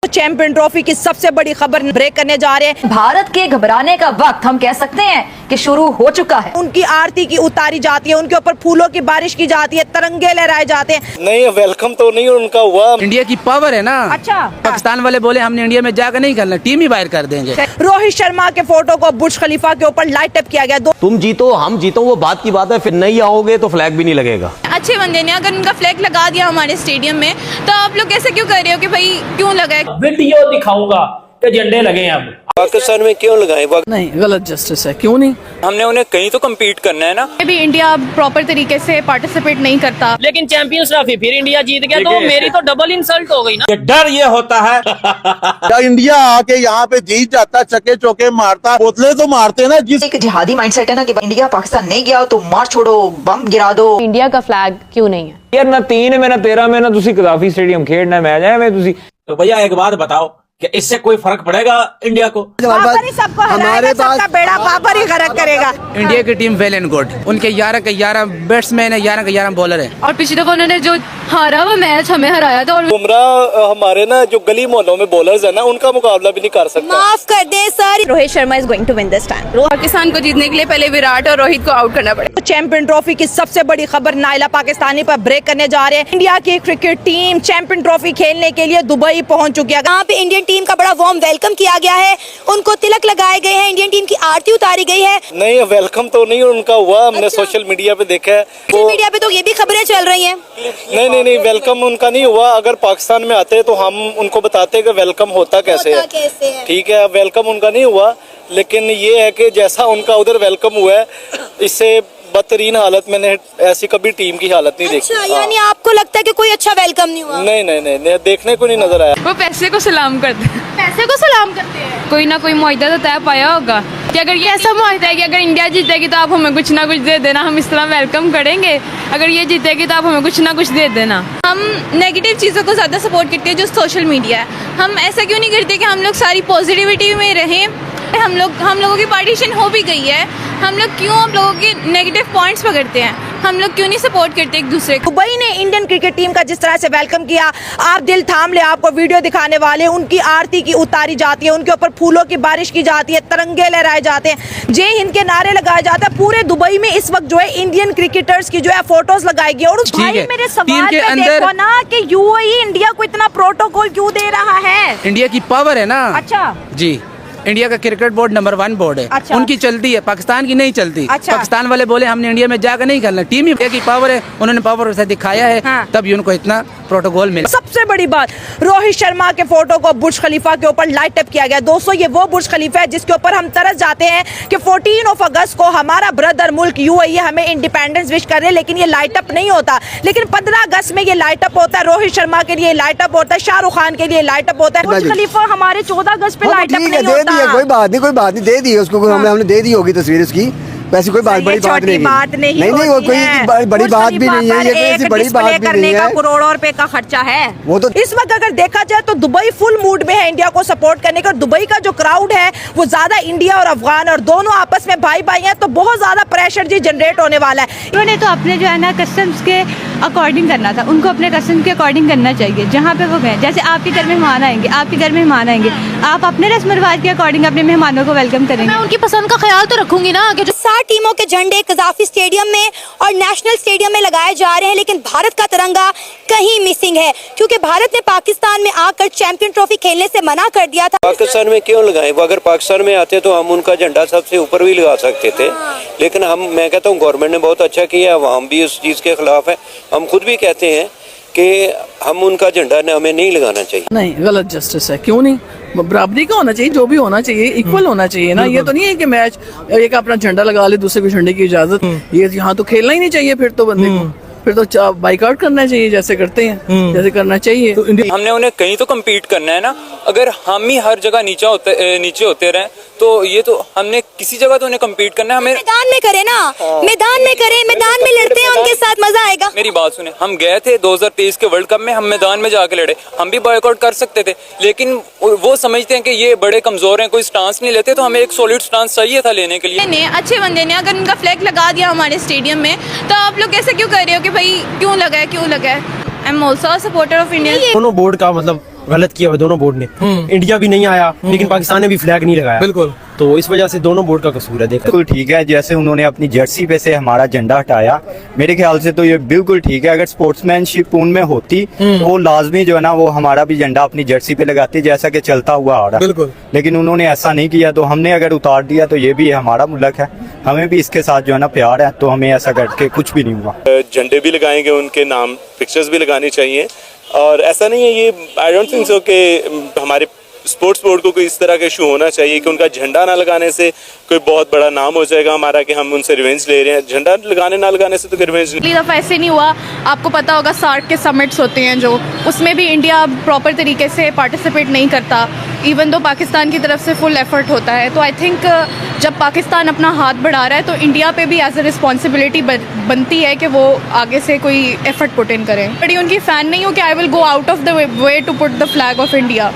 Champion trophy की सबसे बड़ी खबर ब्रेक करने जा रहे हैं। भारत के घबराने का वक्त हम कह सकते हैं कि शुरू हो चुका है। उनकी आरती की उतारी जाती है, उनके ऊपर फूलों की बारिश की जाती है, तिरंगे लहराए जाते हैं। नहीं, वेलकम तो नहीं उनका हुआ। इंडिया की पावर है ना। अच्छा, पाकिस्तान वाले बोले हमने इंडिया में जाकर नहीं करना, टीम ही बाहर कर देंगे। रोहित शर्मा के फोटो को बुर्ज खलीफा के ऊपर लाइट अप किया गया। तुम जीतो हम जीतो वो बात की बात है, फिर नहीं आओगे तो फ्लैग भी नहीं लगेगा। अच्छे बंदे ने अगर उनका फ्लैग लगा दिया हमारे स्टेडियम में, तो आप लोग ऐसे क्यों कर रहे हो कि भाई क्यों लगा है? वीडियो दिखाऊंगा कि झंडे लगे अब पाकिस्तान में क्यों लगाए? नहीं, गलत जस्टिस है, क्यों नहीं? हमने उन्हें कहीं तो कम्पीट करना है ना। अभी इंडिया प्रॉपर तरीके से पार्टिसिपेट नहीं करता। लेकिन चैंपियंस ट्रॉफी फिर इंडिया जीत गया, तो मेरी तो डबल इंसल्ट हो गई ना। डर ये होता है क्या इंडिया आके यहाँ पे जीत जाता, चके चौके मारता, बोतले तो मारते ना। जिस एक जिहादी माइंडसेट है ना कि इंडिया पाकिस्तान नहीं गया तो मार छोड़ो, बम गिरा दो। इंडिया का फ्लैग क्यों नहीं है? यार ना 3 में ना 13 में ना तुसी कदाफी स्टेडियम खेलना मैच है में तुसी। तो भैया एक बात बताओ कि इससे कोई फर्क पड़ेगा इंडिया को? बाबर ही सबको हमारे सबका बेड़ा बाबर ही गरक करेगा। इंडिया की टीम वेल एंड गुड, उनके 11 के 11 बैट्समैन है, 11 के 11 बॉलर है। और पिछली दफा उन्होंने जो हारा वो मैच हमें हराया था। और बुमराह हमारे ना जो गली मोहल्लों में बॉलर्स है ना, उनका मुकाबला भी नहीं कर सकता। माफ कर दे sir, Rohit Sharma is going to win this time. Pakistan को जीतने के लिए पहले विराट और रोहित को आउट करना पड़ेगा। चैंपियन ट्रॉफी की सबसे बड़ी खबर नाइला पाकिस्तानी पर ब्रेक करने जा रहे हैं। इंडिया की क्रिकेट टीम चैंपियन ट्रॉफी खेलने के लिए दुबई पहुंच चुकी है। यहाँ पे इंडियन टीम का बड़ा वार्म वेलकम किया गया है, उनको तिलक लगाए गए हैं, इंडियन टीम की आरती उतारी गई है। नहीं, वेलकम तो नहीं उनका हुआ। हमने सोशल मीडिया पे देखा है, सोशल मीडिया पे तो ये भी खबरें चल रही हैं। नहीं, वेलकम उनका नहीं हुआ। अगर पाकिस्तान में आते तो हम उनको बताते कि वेलकम होता कैसे है। ठीक है, वेलकम उनका नहीं हुआ, लेकिन ये है कि जैसा उनका उधर वेलकम हुआ है, इससे बदतरीन हालत मैंने ऐसी कभी टीम की हालत नहीं देखी। यानी आपको लगता है कि कोई अच्छा वेलकम नहीं हुआ? नहीं, देखने को नहीं नजर आया। वो पैसे को सलाम करते हैं। पैसे को सलाम करते हैं। कोई ना कोई मुआहदा तो तय पाया होगा कि अगर ये ऐसा मुआहदा है कि अगर इंडिया जीतेगी तो आप हमें कुछ ना कुछ दे देना, हम इस तरह वेलकम करेंगे। अगर ये जीतेगी तो आप हमें कुछ ना कुछ दे देना। हम नेगेटिव चीज़ों को ज़्यादा सपोर्ट करते हैं जो सोशल मीडिया है। हम ऐसा क्यों नहीं करते कि हम लोग सारी पॉजिटिविटी में रहें? हम लोगों की पार्टीशन हो भी गई है, हम लोग क्यों आप लोगों के नेगेटिव पॉइंट्स पकड़ते हैं? हम लोग क्यों नहीं सपोर्ट करते एक दूसरे को? दुबई ने इंडियन क्रिकेट टीम का जिस तरह से वेलकम किया, आप दिल थाम ले, आपको वीडियो दिखाने वाले। उनकी आरती की उतारी जाती है, उनके ऊपर फूलों की बारिश की जाती है, तिरंगे लहराए जाते हैं, जय हिंद के नारे लगाए जाते हैं। पूरे दुबई में इस वक्त जो है इंडियन क्रिकेटर्स की जो है फोटोज लगाई गई। और उस भाई मेरे सवाल पे देखो ना कि यूएई इंडिया को इतना प्रोटोकॉल क्यों दे रहा है? इंडिया की पावर है ना। अच्छा जी, इंडिया का क्रिकेट बोर्ड नंबर 1 बोर्ड है। अच्छा। उनकी चलती है, पाकिस्तान की नहीं चलती। अच्छा। पाकिस्तान वाले बोले हमने इंडिया में जाकर नहीं करना, टीम ही इंडिया की पावर है, उन्होंने पावर से दिखाया है। हाँ। तभी उनको इतना प्रोटोकॉल मिला। सबसे बड़ी बात, रोहित शर्मा के फोटो को बुर्ज खलीफा के ऊपर लाइट अप किया गया। दोस्तों, ये वो बुर्ज खलीफा है जिसके ऊपर हम तरस जाते हैं कि 14 अगस्त को हमारा ब्रदर मुल्क यूएई हमें इंडिपेंडेंस विश कर रहे हैं, लेकिन ये लाइट अप नहीं होता। लेकिन 15 अगस्त में ये लाइट अप होता है, रोहित शर्मा के लिए लाइट अप होता है, शाहरुख खान के लिए लाइट अप होता है। बुर्ज खलीफा हमारे 14 अगस्त पे लाइट अप नहीं होता। कोई बात नहीं, दे दी उसको, हमने दे दी होगी तस्वीर उसकी। वैसे कोई बड़ी बात नहीं, नहीं वो कोई बड़ी बात भी नहीं है, ये कोई बड़ी बात भी नहीं है। करोड़ों रुपए का खर्चा है वो तो। इस वक्त अगर देखा जाए तो दुबई फुल मूड में है इंडिया को सपोर्ट करने का। दुबई का जो क्राउड है वो ज्यादा इंडिया और अफगान और दोनों आपस में भाई भाई हैं, तो बहुत ज्यादा प्रेशर जी जनरेट होने वाला है। उन्होंने तो अपने जो है ना कस्टम्स के अकॉर्डिंग करना था, उनको अपने कस्टम्स के अकॉर्डिंग करना चाहिए। जहाँ पे वो गए, जैसे आपके घर में मेहमान आएंगे, आपके घर में मेहमान आएंगे, आप अपने रस्म रिवाज के अकॉर्डिंग अपने मेहमानों को वेलकम करेंगे। मैं उनकी पसंद का ख्याल तो रखूंगी ना कि 7 टीमों के झंडे कजाफी स्टेडियम में और नेशनल स्टेडियम में लगाए जा रहे हैं, लेकिन भारत का तिरंगा कहीं मिसिंग है, क्योंकि भारत ने पाकिस्तान में आकर चैंपियन ट्रॉफी खेलने से मना कर दिया था। पाकिस्तान में क्यों लगाए? वो अगर पाकिस्तान में आते तो हम उनका झंडा सबसे ऊपर भी लगा सकते थे। लेकिन मैं कहता हूँ गवर्नमेंट ने बहुत अच्छा किया, हम भी उस चीज के खिलाफ है। हम खुद भी कहते हैं कि हम उनका झंडा हमें नहीं लगाना चाहिए। नहीं, गलत जस्टिस है, क्यों नहीं? बराबरी का होना चाहिए, जो भी होना चाहिए इक्वल होना चाहिए ना। ये तो नहीं है कि मैच एक अपना झंडा लगा ले, दूसरे को झंडे की इजाजत। ये यहाँ तो खेलना ही नहीं चाहिए फिर तो बंदे को, फिर तो बाइकआउट करना चाहिए जैसे करते हैं, जैसे करना चाहिए। तो हमने उन्हें कहीं तो कम्पीट करना है ना। अगर हम ही हर जगह नीचे होते रहे तो ये तो हमने किसी जगह तो उन्हें कम्पीट करना है। हमें मैदान में करे ना, मैदान में करे, मैदान में लड़ते हैं, उनके साथ मजा आएगा। मेरी बात सुने, हम गए थे 2023 के वर्ल्ड कप में, हम मैदान में जाके लड़े, हम भी बॉयकॉट कर सकते थे। लेकिन वो समझते हैं कि ये बड़े कमजोर हैं, कोई स्टांस नहीं लेते, तो हमें एक सॉलिड स्टांस चाहिए था लेने के लिए। अच्छे बंदे ने अगर उनका फ्लैग लगा दिया हमारे स्टेडियम में, तो आप लोग ऐसे क्यों कर रहे हो कि भाई क्यों लगा है? I am also supporter of India. दोनों बोर्ड का मतलब गलत किया हुआ दोनों बोर्ड ने। इंडिया भी नहीं आया लेकिन पाकिस्तान ने भी फ्लैग नहीं लगाया, बिल्कुल, तो इस वजह से दोनों बोर्ड का कसूर है। देखा बिल्कुल ठीक है, जैसे उन्होंने अपनी जर्सी पे से हमारा झंडा हटाया, मेरे ख्याल से तो ये बिल्कुल ठीक है। अगर स्पोर्ट्समैनशिप उनमें होती तो वो लाजमी जो है ना वो हमारा भी झंडा अपनी जर्सी पे लगाती, जैसा कि चलता हुआ आ रहा है, बिल्कुल। लेकिन उन्होंने ऐसा नहीं किया, तो हमने अगर उतार दिया तो ये भी हमारा मुल्क है, हमें भी इसके साथ जो है ना प्यार है, तो हमें ऐसा करके कुछ भी नहीं हुआ। झंडे भी लगाएंगे, उनके नाम पिक्चर्स भी लगानी चाहिए, और ऐसा नहीं है ये आई डोंट थिंक सो कि हमारे स्पोर्ट्स बोर्ड को कोई इस तरह का इशू होना चाहिए कि उनका झंडा ना लगाने से कोई बहुत बड़ा नाम हो जाएगा हमारा कि हम उनसे रिवेंज ले रहे हैं। झंडा लगाने ना लगाने से तो कोई रिवेंज नहीं। दफा ऐसे नहीं हुआ, आपको पता होगा सार्क के समिट्स होते हैं जो, उसमें भी इंडिया प्रॉपर तरीके से पार्टिसिपेट नहीं करता, इवन दो पाकिस्तान की तरफ से फुल एफर्ट होता है। तो आई थिंक जब पाकिस्तान अपना हाथ बढ़ा रहा है तो इंडिया पे भी एज अ रिस्पॉन्सिबिलिटी बनती है कि वो आगे से कोई एफर्ट पुट इन करें। बड़ी उनकी फ़ैन नहीं हूँ कि I will go out of the way to put the flag of India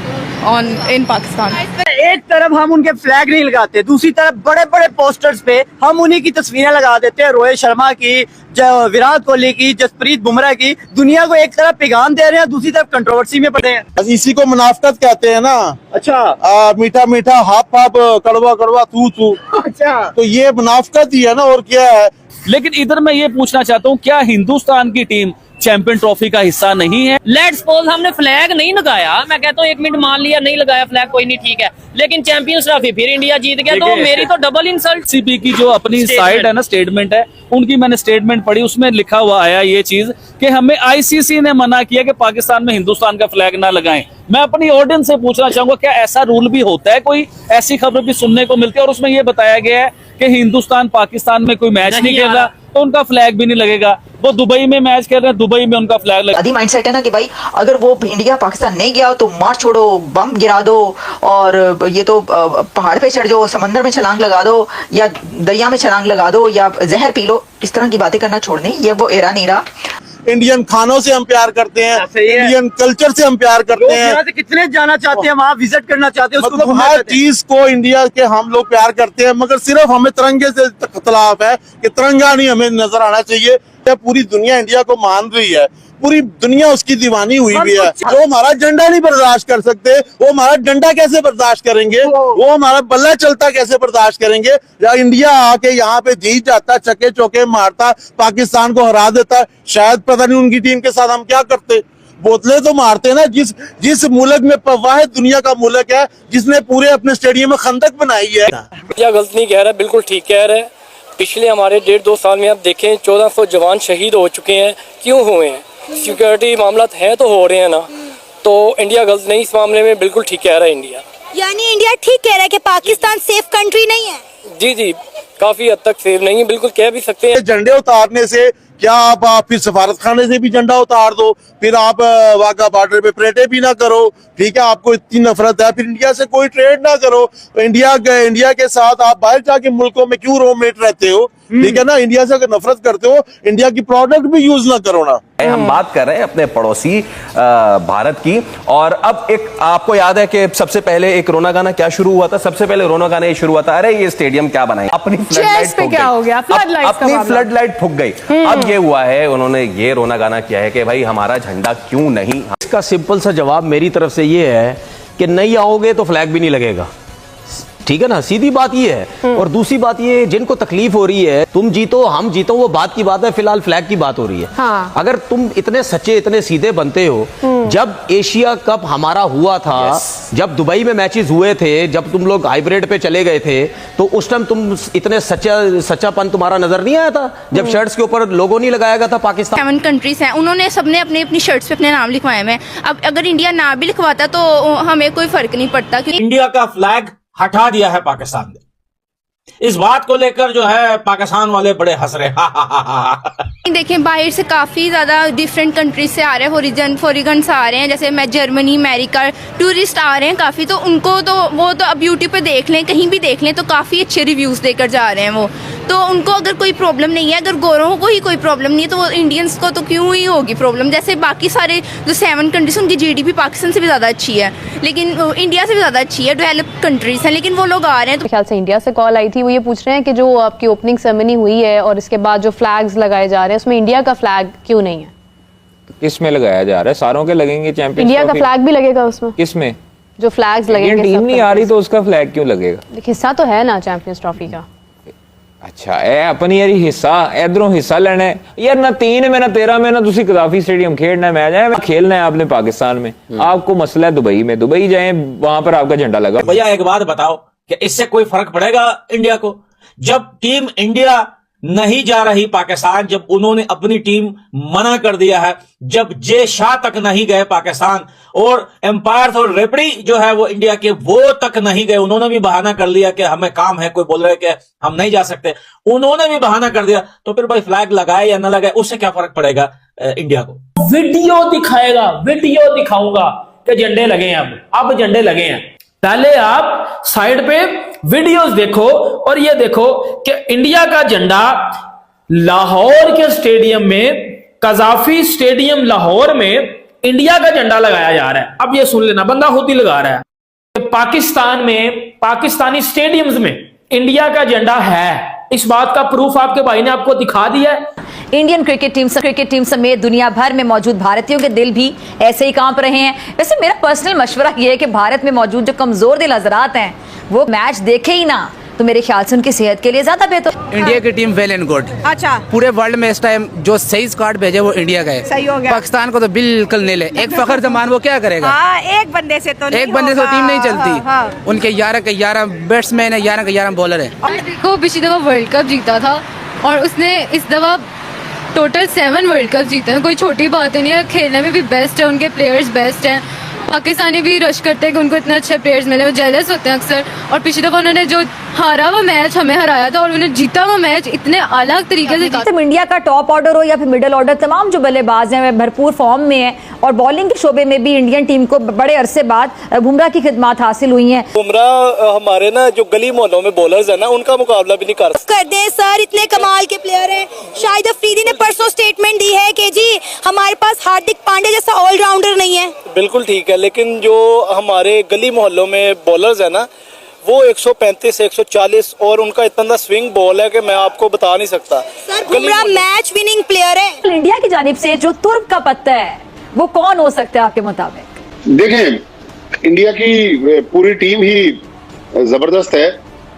on in Pakistan. एक तरफ हम उनके फ्लैग नहीं लगाते, दूसरी तरफ बड़े बड़े पोस्टर्स पे हम उन्हीं की तस्वीरें लगा देते हैं, रोहित शर्मा की, विराट कोहली की, जसप्रीत बुमराह की। दुनिया को एक तरफ पैगाम दे रहे हैं, दूसरी तरफ कंट्रोवर्सी में पड़े हैं। इसी को मुनाफकत कहते हैं ना। अच्छा, मीठा मीठा हाफ हाफ, कड़वा कड़वा तू तू। अच्छा, तो ये मुनाफकत ही है ना, और क्या है। लेकिन इधर मैं ये पूछना चाहता हूँ, क्या हिंदुस्तान की टीम चैंपियन ट्रॉफी का हिस्सा नहीं है? लेट्स सपोज हमने फ्लैग नहीं लगाया, मैं कहता हूँ 1 मिनट मान लिया नहीं लगाया फ्लैग, कोई नहीं, ठीक है, लेकिन चैंपियंस ट्रॉफी फिर इंडिया जीत गया, तो मेरी तो डबल इंसल्ट। सीपी की जो अपनी साइट है ना, स्टेटमेंट है उनकी, मैंने स्टेटमेंट पढ़ी, उसमें लिखा हुआ आया ये चीज कि हमें आईसीसी ने मना किया कि पाकिस्तान में हिंदुस्तान का फ्लैग ना लगाएं। मैं अपनी ऑडियंस से पूछना चाहूंगा, क्या ऐसा रूल भी होता है? कोई ऐसी खबर भी सुनने को मिलती है? और उसमें यह बताया गया है कि हिंदुस्तान पाकिस्तान में कोई मैच नहीं खेल रहा तो उनका फ्लैग भी नहीं लगेगा। वो दुबई में मैच खेल रहे हैं, दुबई में उनका फ्लैग लगेगा। आधी माइंडसेट है ना कि भाई अगर वो इंडिया पाकिस्तान नहीं गया तो मार छोड़ो, बम गिरा दो, और ये तो पहाड़ पे चढ़ जाओ, समंदर में छलांग लगा दो, या दरिया में छलांग लगा दो, या जहर पी लो। इस तरह की बातें करना छोड़ दें, ये वो एरा नहीं रहा। इंडियन खानों से हम प्यार करते हैं, इंडियन कल्चर से हम प्यार करते हैं। यहाँ से कितने जाना चाहते हैं, वहाँ विजिट करना चाहते हैं, मतलब हर चीज को इंडिया के हम लोग प्यार करते हैं, मगर सिर्फ हमें तिरंगे से इख्तलाफ है कि तिरंगा नहीं हमें नजर आना चाहिए। पूरी दुनिया इंडिया को मान रही है, पूरी दुनिया उसकी दीवानी हुई भी है। वो हमारा झंडा नहीं बर्दाश्त कर सकते, वो हमारा डंडा कैसे बर्दाश्त करेंगे, वो हमारा बल्ला चलता कैसे बर्दाश्त करेंगे। या इंडिया आके यहाँ पे जीत जाता, चके चौके मारता, पाकिस्तान को हरा देता, शायद पता नहीं उनकी टीम के साथ हम क्या करते। बोतलें तो मारते ना, जिस मुल्क में वाहिद दुनिया का मुल्क है जिसने पूरे अपने स्टेडियम में खंदक बनाई है। इंडिया गलत नहीं कह रहा, बिल्कुल ठीक कह रहा है। पिछले हमारे 1.5-2 साल में आप देखें 1400 जवान शहीद हो चुके हैं। क्यों हुए हैं? सिक्योरिटी मामला है तो हो रहे हैं ना, तो इंडिया गलत नहीं इस मामले में, बिल्कुल ठीक कह रहा है इंडिया। यानी इंडिया ठीक कह रहा है कि पाकिस्तान सेफ कंट्री नहीं है? जी जी, काफी हद तक सेफ नहीं है, बिल्कुल कह भी सकते हैं। झंडे उतारने से क्या आप फिर सफारत खाने से भी झंडा उतार दो, फिर आप वाघा बॉर्डर पे परेड भी ना करो, ठीक है, आपको इतनी नफरत है, फिर इंडिया से कोई ट्रेड ना करो। इंडिया के साथ आप बाहर जाके मुल्कों में क्यों रोमेट रहते हो, ठीक है ना। इंडिया से अगर नफरत करते हो, इंडिया की प्रोडक्ट भी यूज ना करो ना। हम बात कर रहे हैं अपने पड़ोसी भारत की, और अब एक आपको याद है कि सबसे पहले एक रोना गाना क्या शुरू हुआ था? सबसे पहले रोना गाना ये शुरू हुआ था, अरे ये स्टेडियम क्या बनाए, अपनी फ्लड लाइट फूक गई। अब ये हुआ है, उन्होंने ये रोना गाना किया है कि भाई हमारा झंडा क्यों नहीं। इसका सिंपल सा जवाब मेरी तरफ से ये है कि नहीं आओगे तो फ्लैग भी नहीं लगेगा, ठीक है ना, सीधी बात ये है। और दूसरी बात ये, जिनको तकलीफ हो रही है, तुम जीतो हम जीतो वो बात की बात है, फिलहाल फ्लैग की बात हो रही है। हाँ। अगर तुम इतने सच्चे इतने सीधे बनते हो, जब एशिया कप हमारा हुआ था, जब दुबई में मैचेस हुए थे, जब तुम लोग हाइब्रिड पे चले गए थे, तो उस टाइम तुम इतने सच्चापन तुम्हारा नजर नहीं आया था जब शर्ट्स के ऊपर लोगो नहीं लगाया गया था पाकिस्तान। 7 कंट्रीज हैं, उन्होंने सबने अपने अपनी शर्ट्स पे अपने नाम लिखवाए हैं। अब अगर इंडिया ना भी लिखवाता तो हमें कोई फर्क नहीं पड़ता, क्योंकि इंडिया का फ्लैग हटा दिया है पाकिस्तान ने। इस बात को लेकर जो है पाकिस्तान वाले बड़े हंस रहे। देखें, बाहर से काफी ज्यादा डिफरेंट कंट्रीज से आ रहे हैं, फॉरिगन्स आ रहे हैं, जैसे मैं जर्मनी, अमेरिका, टूरिस्ट आ रहे हैं काफी। तो उनको तो वो तो अब यूट्यूब पे देख लें, कहीं भी देख लें, तो काफी अच्छे रिव्यूज देकर जा रहे हैं वो। तो उनको अगर कोई प्रॉब्लम नहीं है, अगर गोरों को ही कोई प्रॉब्लम नहीं है, तो वो इंडियंस को तो क्यों ही होगी प्रॉब्लम। जैसे बाकी सारे जो 7 कंट्रीज, उनकी GDP पाकिस्तान से भी ज्यादा अच्छी है, लेकिन इंडिया से भी ज्यादा अच्छी है, डेवलप्ड कंट्रीज हैं, लेकिन वो लोग आ रहे हैं। तो ख्याल से इंडिया से कॉल आई थी, वो ये पूछ रहे हैं कि जो आपकी ओपनिंग सेरेमनी हुई है और इसके बाद जो फ्लैग्स लगाए जा रहे हैं, उसमें इंडिया का फ्लैग क्यों नहीं है? किस में लगाया जा रहा है? सारों के लगेंगे चैंपियंस इंडिया का ट्रॉफी। फ्लैग भी लगेगा उसमें? किसमें? जो फ्लैग्स लगेंगे टीम सब नहीं आ रही तो उसका फ्लैग क्यों लगेगा? हिस्सा तो है ना चैंपियंस ट्रॉफी का। अच्छा ए अपनी यारी हिस्सा इधरों हिस्सा लेना है यार ना 3 में ना 13 में ना तुसी कदाफी स्टेडियम खेलना मैच है खेलना है आपने पाकिस्तान में। आपको मसला है दुबई में, दुबई जाए वहां पर आपका झंडा लगा। भैया एक बात बताओ कि इससे कोई फर्क पड़ेगा इंडिया को? जब टीम इंडिया नहीं जा रही पाकिस्तान, जब उन्होंने अपनी टीम मना कर दिया है, जब जे शाह तक नहीं गए पाकिस्तान, और एम्पायर्स और रेफरी जो है वो इंडिया के वो तक नहीं गए, उन्होंने भी बहाना कर लिया कि हमें काम है, कोई बोल रहे कि हम नहीं जा सकते, उन्होंने भी बहाना कर दिया, तो फिर भाई फ्लैग लगाए या ना लगाए उससे क्या फर्क पड़ेगा इंडिया को? वीडियो दिखाएगा, वीडियो दिखाऊंगा कि झंडे लगे हैं। अब झंडे लगे हैं। पहले आप साइड पे वीडियोस देखो और ये देखो कि इंडिया का झंडा लाहौर के स्टेडियम में, कजाफी स्टेडियम लाहौर में इंडिया का झंडा लगाया जा रहा है। अब ये सुन लेना, बंदा खुद ही लगा रहा है। पाकिस्तान में, पाकिस्तानी स्टेडियम्स में इंडिया का झंडा है। इस बात का प्रूफ आपके भाई ने आपको दिखा दिया है। इंडियन क्रिकेट टीम समेत दुनिया भर में मौजूद भारतीयों के दिल भी ऐसे ही कांप रहे हैं। वैसे मेरा पर्सनल मशवरा ये है कि भारत में मौजूद जो कमजोर दिल हजरात हैं वो मैच देखे ही ना, तो मेरे ख्याल से उनकी सेहत के लिए ज्यादा बेहतर। इंडिया की टीम वेल एंड गुड। अच्छा, पूरे वर्ल्ड में इस टाइम जो सही स्क्वाड भेजे वो इंडिया का है। सही हो गया। पाकिस्तान को तो बिल्कुल नहीं ले। एक फखर जमान वो क्या करेगा? एक बंदे से तो नहीं एक बंदे से टीम नहीं चलती। हाँ। उनके 11 के 11 बैट्समैन है, 11 के 11 बॉलर है। देखो पिछली दफा वर्ल्ड कप जीता था और उसने इस दफा टोटल 7 वर्ल्ड कप जीते हैं। कोई छोटी बात नहीं है। खेलने में भी बेस्ट है, उनके प्लेयर्स बेस्ट हैं। पाकिस्तानी भी रश करते हैं कि उनको इतने अच्छे प्लेयर्स मिले, वो जेलस होते हैं अक्सर। और पिछली दफा उन्होंने जो हारा हुआ मैच हमें हराया था और उन्होंने जीता हुआ मैच इतने अलग तरीके से जीता। इंडिया का टॉप ऑर्डर हो या फिर मिडिल ऑर्डर, तमाम जो बल्लेबाज हैं वे भरपूर फॉर्म में हैं और बॉलिंग के शोबे में भी इंडियन टीम को बड़े अरसे बाद बुमराह की खिदमत हासिल हुई हैं। बुमराह हमारे ना जो गली मोहल्लों में बॉलर्स है ना, उनका मुकाबला भी नहीं कर दे सर, इतने कमाल के प्लेयर हैं। शाहिद अफरीदी ने परसों स्टेटमेंट दी है कि जी हमारे पास हार्दिक पांड्या जैसा ऑलराउंडर नहीं है। बिल्कुल ठीक है, लेकिन जो हमारे गली मोहल्लों में बॉलर्स है ना वो 135 140 और उनका इतना स्विंग बॉल है कि मैं आपको बता नहीं सकता। Sir Bumrah match winning player है। इंडिया की जानिब से जो तुर्क का पत्ता है वो कौन हो सकता है आपके मुताबिक? देखें, इंडिया की पूरी टीम ही जबरदस्त है,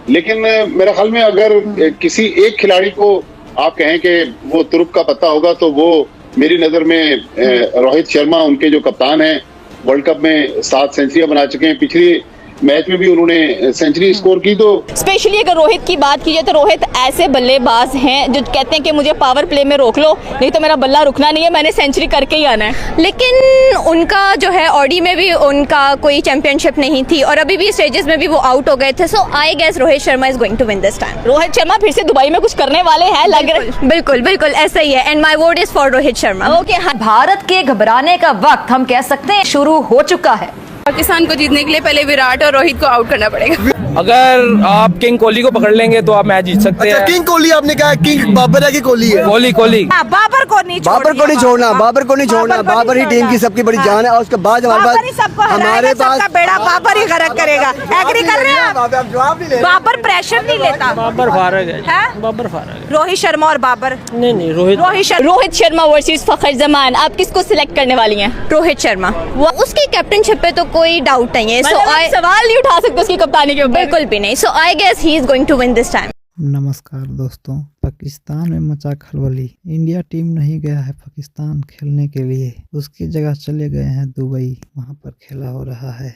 लेकिन मेरे ख्याल में अगर किसी एक खिलाड़ी को आप कहें कि वो तुर्क का पत्ता होगा तो वो मेरी नजर में रोहित शर्मा, उनके जो कप्तान हैं, वर्ल्ड कप में 7 सेंचुरियां बना चुके हैं। पिछली मैच में भी उन्होंने सेंचुरी स्कोर की। तो स्पेशली अगर रोहित की बात की जाए तो रोहित ऐसे बल्लेबाज हैं जो कहते हैं कि मुझे पावर प्ले में रोक लो, नहीं तो मेरा बल्ला रुकना नहीं है, मैंने सेंचुरी करके ही आना है। लेकिन उनका जो है ऑडी में भी उनका कोई चैंपियनशिप नहीं थी और अभी भी स्टेजेस में भी वो आउट हो गए थे। So I guess Rohit Sharma is going to win this time. Rohit Sharma फिर से दुबई में कुछ करने वाले हैं, लग रहे। बिल्कुल बिल्कुल ऐसा ही है and my vote is for Rohit Sharma. Okay, Bharat के घबराने का वक्त हम कह सकते हैं शुरू हो चुका है। पाकिस्तान को जीतने के लिए पहले विराट और रोहित को आउट करना पड़ेगा। अगर आप किंग कोहली को पकड़ लेंगे तो आप मैच जीत सकते हैं। किंग कोहली आपने कहा, किंग बाबर है कि कोहली है? कोहली बाबर को नहीं छोड़ना, बाबर को नहीं छोड़ना। बाबर ही टीम की सबकी बड़ी जान है और उसके बाद हमारे पास बेड़ा बाबर ही गरक करेगा। एग्री कर रहे हैं? बाबर प्रेशर नहीं लेता। बाबर फारग है, बाबर फारग है। रोहित शर्मा और बाबर नहीं रोहित शर्मा वर्सेस फखर जमान, आप किसको सिलेक्ट करने वाली हैं? रोहित शर्मा, वो उसकी कैप्टनशिप पे तो कोई डाउट नहीं है। सवाल नहीं उठा सकते उसकी कप्तानी के ऊपर, बिल्कुल भी नहीं। So I guess he is going to win this time. नमस्कार दोस्तों, पाकिस्तान में मचा खलबली। इंडिया टीम नहीं गया है पाकिस्तान खेलने के लिए, उसकी जगह चले गए हैं दुबई, वहां पर खेला हो रहा है।